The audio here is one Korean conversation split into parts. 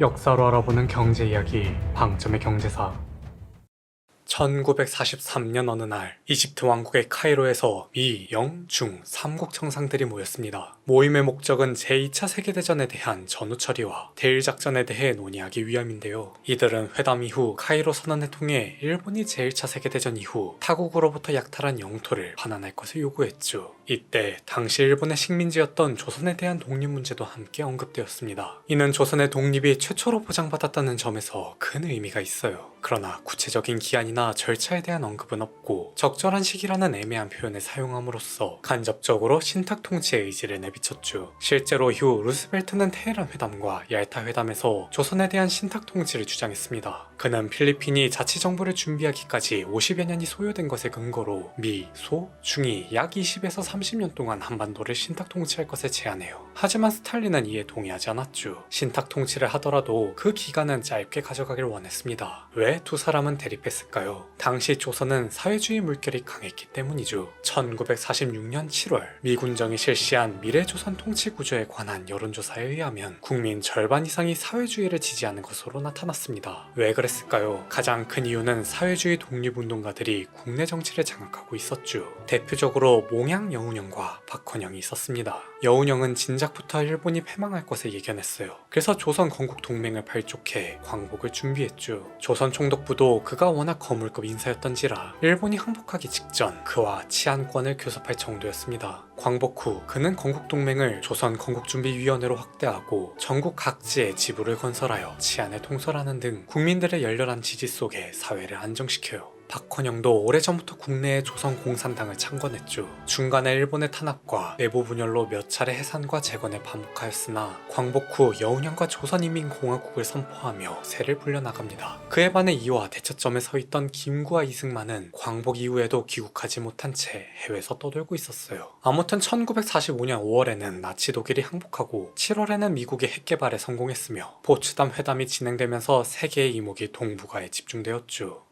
역사로 알아보는 경제 이야기, 방점의 경제사. 1943년 어느 날 이집트 왕국의 카이로에서 미, 영, 중 3국 정상들이 모였습니다. 모임의 목적은 제2차 세계대전에 대한 전후 처리와 대일 작전에 대해 논의하기 위함인데요. 이들은 회담 이후 카이로 선언을 통해 일본이 제1차 세계대전 이후 타국으로부터 약탈한 영토를 반환할 것을 요구했죠. 이때 당시 일본의 식민지였던 조선에 대한 독립 문제도 함께 언급되었습니다. 이는 조선의 독립이 최초로 보장받았다는 점에서 큰 의미가 있어요. 그러나 구체적인 기한이나 절차에 대한 언급은 없고 적절한 시기라는 애매한 표현을 사용함으로써 간접적으로 신탁 통치의 의지를 내비쳤죠. 실제로 이후 루스벨트는 테헤란 회담과 얄타 회담에서 조선에 대한 신탁 통치를 주장했습니다. 그는 필리핀이 자치정부를 준비하기까지 50여 년이 소요된 것을 근거로 미, 소, 중이 약 20에서 30년 동안 한반도를 신탁 통치할 것을 제안해요. 하지만 스탈린은 이에 동의하지 않았죠. 신탁 통치를 하더라도 그 기간은 짧게 가져가길 원했습니다. 왜 두 사람은 대립했을까요? 당시 조선은 사회주의 물결이 강했기 때문이죠. 1946년 7월 미군정이 실시한 미래조선 통치 구조에 관한 여론조사에 의하면 국민 절반 이상이 사회주의를 지지하는 것으로 나타났습니다. 왜 그랬을까요? 가장 큰 이유는 사회주의 독립운동가들이 국내 정치를 장악하고 있었죠. 대표적으로 몽양 여운형과 박헌영이 있었습니다. 여운형은 진작부터 일본이 패망할 것을 예견했어요. 그래서 조선 건국 동맹을 발족해 광복을 준비했죠. 조선 총독부도 그가 워낙 거물급 인사였던지라 일본이 항복하기 직전 그와 치안권을 교섭할 정도였습니다. 광복 후 그는 건국 동맹을 조선 건국준비위원회로 확대하고 전국 각지에 지부를 건설하여 치안을 통솔하는 등 국민들의 열렬한 지지 속에 사회를 안정시켜요. 박헌영도 오래전부터 국내에 조선 공산당을 창건했죠. 중간에 일본의 탄압과 내부 분열로 몇 차례 해산과 재건에 반복하였으나 광복 후 여운형과 조선인민공화국을 선포하며 세를 불려나갑니다. 그에 반해 이와 대처점에 서 있던 김구와 이승만은 광복 이후에도 귀국하지 못한 채 해외에서 떠돌고 있었어요. 아무튼 1945년 5월에는 나치 독일이 항복하고 7월에는 미국이 핵개발에 성공했으며 포츠담 회담이 진행되면서 세계의 이목이 동북아에 집중되었죠.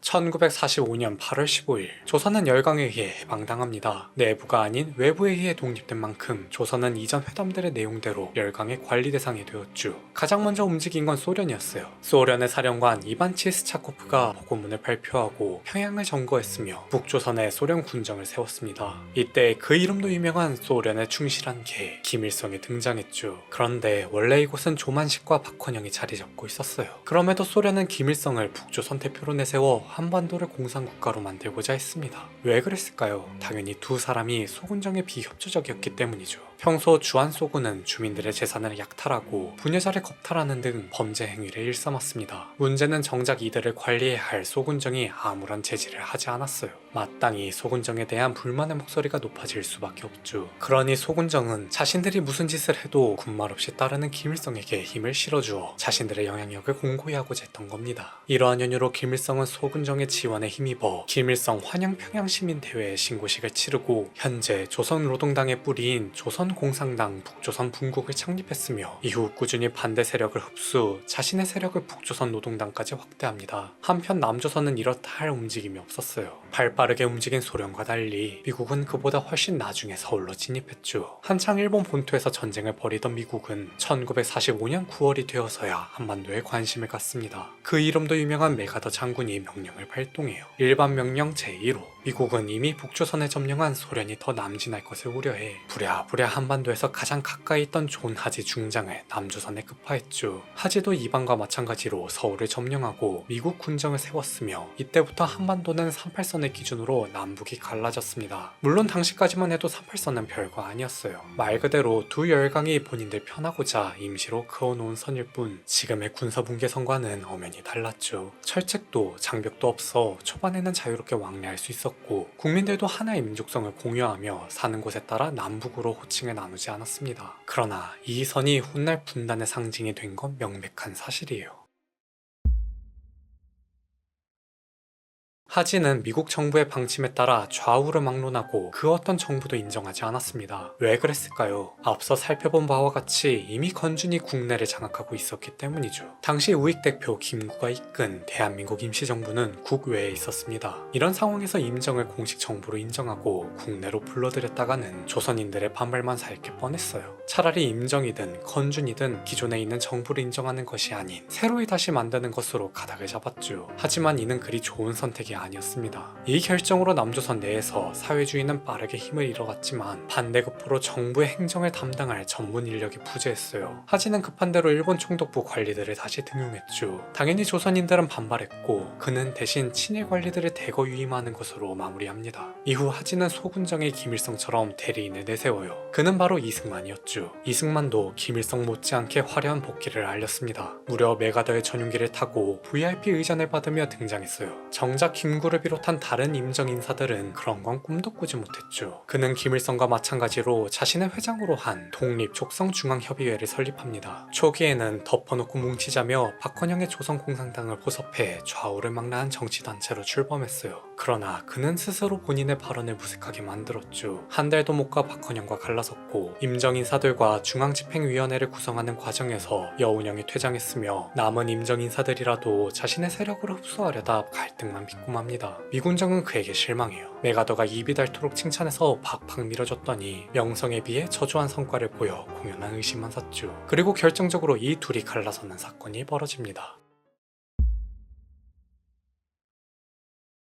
1945년 8월 15일 조선은 열강에 의해 해방당합니다. 내부가 아닌 외부에 의해 독립된 만큼 조선은 이전 회담들의 내용대로 열강의 관리 대상이 되었죠. 가장 먼저 움직인 건 소련이었어요. 소련의 사령관 이반 치스차코프가 보고문을 발표하고 평양을 점거했으며 북조선에 소련 군정을 세웠습니다. 이때 그 이름도 유명한 소련의 충실한 개 김일성이 등장했죠. 그런데 원래 이곳은 조만식과 박헌영이 자리 잡고 있었어요. 그럼에도 소련은 김일성을 북조선 대표로 내세워 한반도를 공산국가로 만들고자 했습니다. 왜 그랬을까요? 당연히 두 사람이 소군정에 비협조적이었기 때문이죠. 평소 주한소군은 주민들의 재산을 약탈하고 부녀자를 겁탈하는 등 범죄 행위를 일삼았습니다. 문제는 정작 이들을 관리해야 할 소군정이 아무런 제지를 하지 않았어요. 마땅히 소군정에 대한 불만의 목소리가 높아질 수밖에 없죠. 그러니 소군정은 자신들이 무슨 짓을 해도 군말 없이 따르는 김일성에게 힘을 실어주어 자신들의 영향력을 공고히 하고자 했던 겁니다. 이러한 연유로 김일성은 소군정의 지원에 힘입어 김일성 환영평양시민대회의 신고식을 치르고 현재 조선노동당의 뿌리인 조선공산당 북조선 분국을 창립했으며 이후 꾸준히 반대 세력을 흡수, 자신의 세력을 북조선 노동당까지 확대합니다. 한편 남조선은 이렇다 할 움직임이 없었어요. 발빠르게 움직인 소련과 달리 미국은 그보다 훨씬 나중에 서울로 진입했죠. 한창 일본 본토에서 전쟁을 벌이던 미국은 1945년 9월이 되어서야 한반도에 관심을 갖습니다. 그 이름도 유명한 메가더 장군이 명령을 발동해요. 일반 명령 제1호. 미국은 이미 북조선에 점령한 소련이 더 남진할 것을 우려해 부랴부랴 한반도에서 가장 가까이 있던 존하지 중장을 남조선에 급파했죠. 하지도 이방과 마찬가지로 서울을 점령하고 미국 군정을 세웠으며 이때부터 한반도는 38선을 기준으로 남북이 갈라졌습니다. 물론 당시까지만 해도 38선은 별거 아니었어요. 말 그대로 두 열강이 본인들 편하고자 임시로 그어놓은 선일 뿐 지금의 군사분계선과는 엄연히 달랐죠. 철책도 장벽도 없어 초반에는 자유롭게 왕래할 수 있었고 국민들도 하나의 민족성을 공유하며 사는 곳에 따라 남북으로 호칭을 나누지 않았습니다. 그러나 이 선이 훗날 분단의 상징이 된 건 명백한 사실이에요. 하진은 미국 정부의 방침에 따라 좌우를 막론하고 그 어떤 정부도 인정하지 않았습니다. 왜 그랬을까요? 앞서 살펴본 바와 같이 이미 건준이 국내를 장악하고 있었기 때문이죠. 당시 우익 대표 김구가 이끈 대한민국 임시정부는 국외에 있었습니다. 이런 상황에서 임정을 공식 정부로 인정하고 국내로 불러들였다가는 조선인들의 반발만 살게 뻔했어요. 차라리 임정이든 건준이든 기존에 있는 정부를 인정하는 것이 아닌 새로이 다시 만드는 것으로 가닥을 잡았죠. 하지만 이는 그리 좋은 선택이 아니었습니다. 이 결정으로 남조선 내에서 사회주의는 빠르게 힘을 잃어갔지만 반대급부로 정부의 행정을 담당할 전문 인력이 부재했어요. 하진은 급한 대로 일본 총독부 관리들을 다시 등용했죠. 당연히 조선인들은 반발했고 그는 대신 친일 관리들을 대거 유임하는 것으로 마무리합니다. 이후 하진은 소군정의 김일성처럼 대리인을 내세워요. 그는 바로 이승만이었죠. 이승만도 김일성 못지않게 화려한 복귀를 알렸습니다. 무려 메가더의 전용기를 타고 VIP 의전을 받으며 등장했어요. 정작 김구를 비롯한 다른 임정 인사들은 그런 건 꿈도 꾸지 못했죠. 그는 김일성과 마찬가지로 자신의 회장으로 한 독립족성중앙협의회를 설립합니다. 초기에는 덮어놓고 뭉치자며 박헌영의 조선공산당을 포섭해 좌우를 망라한 정치단체로 출범했어요. 그러나 그는 스스로 본인의 발언을 무색하게 만들었죠. 한 달도 못 가 박헌영과 갈라섰고 임정 인사들과 중앙집행위원회를 구성하는 과정에서 여운형이 퇴장했으며 남은 임정 인사들이라도 자신의 세력을 흡수하려다 갈등만 빚고맙니다. 미군정은 그에게 실망해요. 메가더가 입이 닳도록 칭찬해서 팍팍 밀어줬더니 명성에 비해 저조한 성과를 보여 공연한 의심만 샀죠. 그리고 결정적으로 이 둘이 갈라서는 사건이 벌어집니다.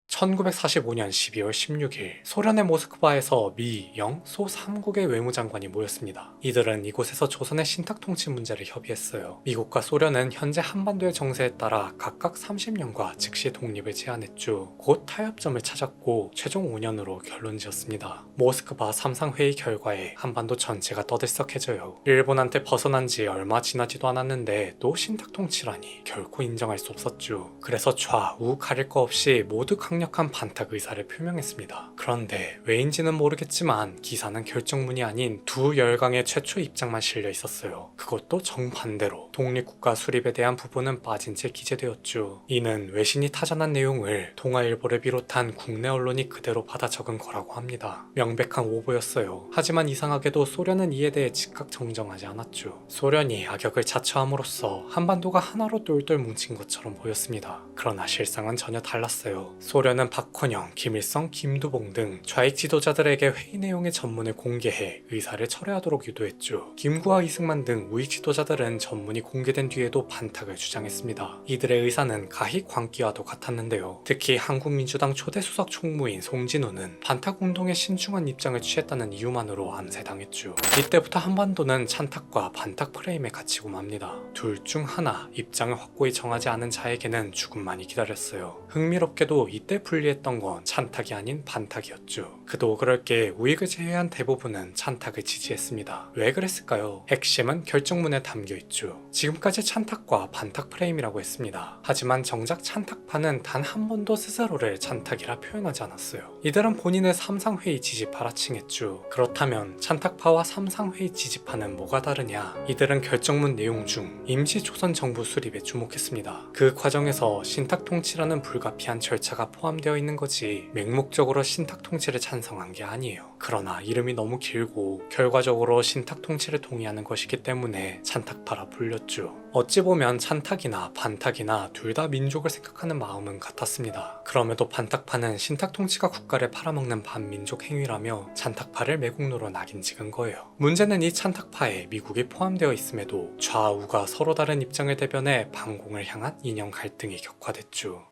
1945년 12월 16일 소련의 모스크바에서 미, 영, 소 3국의 외무장관이 모였습니다. 이들은 이곳에서 조선의 신탁통치 문제를 협의했어요. 미국과 소련은 현재 한반도의 정세에 따라 각각 30년과 즉시 독립을 제안했죠. 곧 타협점을 찾았고 최종 5년으로 결론지었습니다. 모스크바 3상회의 결과에 한반도 전체가 떠들썩해져요. 일본한테 벗어난 지 얼마 지나지도 않았는데 또 신탁통치라니 결코 인정할 수 없었죠. 그래서 좌우 가릴 거 없이 모두 강력한 반탁 의사를 표명했습니다. 그런데 왜인지는 모르겠지만 기사는 결정문이 아닌 두 열강의 최초 입장만 실려 있었어요. 그것도 정반대로 독립국가 수립에 대한 부분은 빠진 채 기재되었죠. 이는 외신이 타전한 내용을 동아일보를 비롯한 국내 언론이 그대로 받아 적은 거라고 합니다. 명백한 오보였어요. 하지만 이상하게도 소련은 이에 대해 즉각 정정하지 않았죠. 소련이 악역을 자처함으로써 한반도가 하나로 똘똘 뭉친 것처럼 보였습니다. 그러나 실상은 전혀 달랐어요. 소련은 박헌영, 김일성, 김두봉 등 좌익 지도자들에게 회의 내용의 전문을 공개해 의사를 철회하도록 유도했죠. 김구와 이승만 등 우익 지도자들은 전문이 공개된 뒤에도 반탁을 주장했습니다. 이들의 의사는 가히 광기와도 같았는데요. 특히 한국민주당 초대 수석 총무인 송진우는 반탁 운동에 신중한 입장을 취했다는 이유만으로 암살당했죠. 이때부터 한반도는 찬탁과 반탁 프레임에 갇히고 맙니다. 둘 중 하나 입장을 확고히 정하지 않은 자에게는 죽음만이 기다렸어요. 흥미롭게도 이때 분리했던 건 찬탁이 아닌 반탁이었죠. 그도 그럴 게 우익을 제외한 대부분은 찬탁을 지지했습니다. 왜 그랬을까요? 핵심은 결정문에 담겨있죠. 지금까지 찬탁과 반탁 프레임이라고 했습니다. 하지만 정작 찬탁파는 단 한 번도 스스로를 찬탁이라 표현하지 않았어요. 이들은 본인을 삼상회의 지지파라 칭했죠. 그렇다면 찬탁파와 삼상회의 지지파는 뭐가 다르냐? 이들은 결정문 내용 중 임시조선정부 수립에 주목했습니다. 그 과정에서 신탁통치라는 불가피한 절차가 포함되어 있는 거지 맹목적으로 신탁통치를 찬성한 게 아니에요. 그러나 이름이 너무 길고 결과적으로 신탁통치를 동의하는 것이기 때문에 찬탁파라 불렸죠. 어찌 보면 찬탁이나 반탁이나 둘 다 민족을 생각하는 마음은 같았습니다. 그럼에도 반탁파는 신탁통치가 국가를 팔아먹는 반민족 행위라며 찬탁파를 매국노로 낙인 찍은 거예요. 문제는 이 찬탁파에 미국이 포함되어 있음에도 좌우가 서로 다른 입장을 대변해 반공을 향한 이념 갈등이 격화됐죠.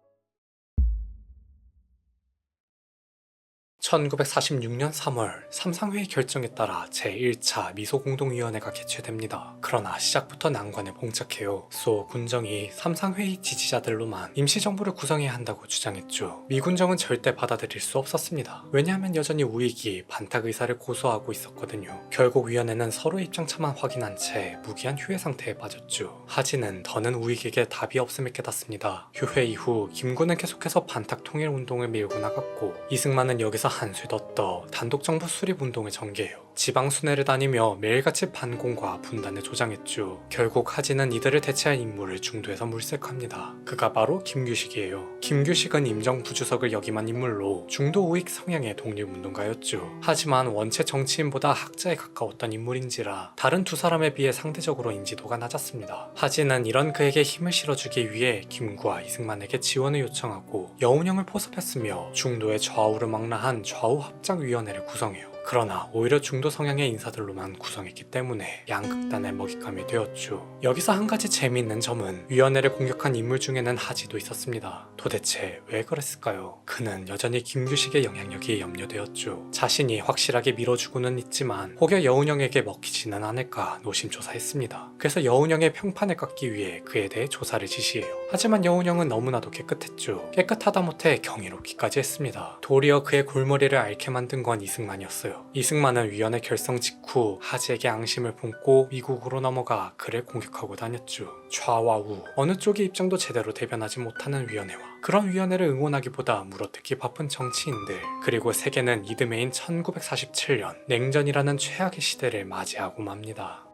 1946년 3월 삼상회의 결정에 따라 제1차 미소공동위원회가 개최됩니다. 그러나 시작부터 난관에 봉착해요. 소 군정이 삼상회의 지지자들로만 임시정부를 구성해야 한다고 주장했죠. 미군정은 절대 받아들일 수 없었습니다. 왜냐하면 여전히 우익이 반탁 의사를 고수하고 있었거든요. 결국 위원회는 서로 입장차만 확인한 채 무기한 휴회 상태에 빠졌죠. 하진은 더는 우익에게 답이 없음을 깨닫습니다. 휴회 이후 김구는 계속해서 반탁 통일 운동을 밀고 나갔고 이승만은 여기서 한술 더 떠 단독 정부 수립 운동에 전개해요. 지방 순회를 다니며 매일같이 반공과 분단을 조장했죠. 결국 하진은 이들을 대체할 인물을 중도에서 물색합니다. 그가 바로 김규식이에요. 김규식은 임정부주석을 역임한 인물로 중도 우익 성향의 독립운동가였죠. 하지만 원체 정치인보다 학자에 가까웠던 인물인지라 다른 두 사람에 비해 상대적으로 인지도가 낮았습니다. 하진은 이런 그에게 힘을 실어주기 위해 김구와 이승만에게 지원을 요청하고 여운형을 포섭했으며 중도의 좌우를 망라한 좌우합작위원회를 구성해요. 그러나 오히려 중도 성향의 인사들로만 구성했기 때문에 양극단의 먹잇감이 되었죠. 여기서 한 가지 재미있는 점은 위원회를 공격한 인물 중에는 하지도 있었습니다. 도대체 왜 그랬을까요? 그는 여전히 김규식의 영향력이 염려되었죠. 자신이 확실하게 밀어주고는 있지만 혹여 여운형에게 먹히지는 않을까 노심초사했습니다. 그래서 여운형의 평판을 깎기 위해 그에 대해 조사를 지시해요. 하지만 여운형은 너무나도 깨끗했죠. 깨끗하다 못해 경이롭기까지 했습니다. 도리어 그의 골머리를 앓게 만든 건 이승만이었어요. 이승만은 위원회 결성 직후 하지에게 앙심을 품고 미국으로 넘어가 그를 공격하고 다녔죠. 좌와 우 어느 쪽의 입장도 제대로 대변하지 못하는 위원회와 그런 위원회를 응원하기보다 물어뜯기 바쁜 정치인들, 그리고 세계는 이듬해인 1947년 냉전이라는 최악의 시대를 맞이하고 맙니다.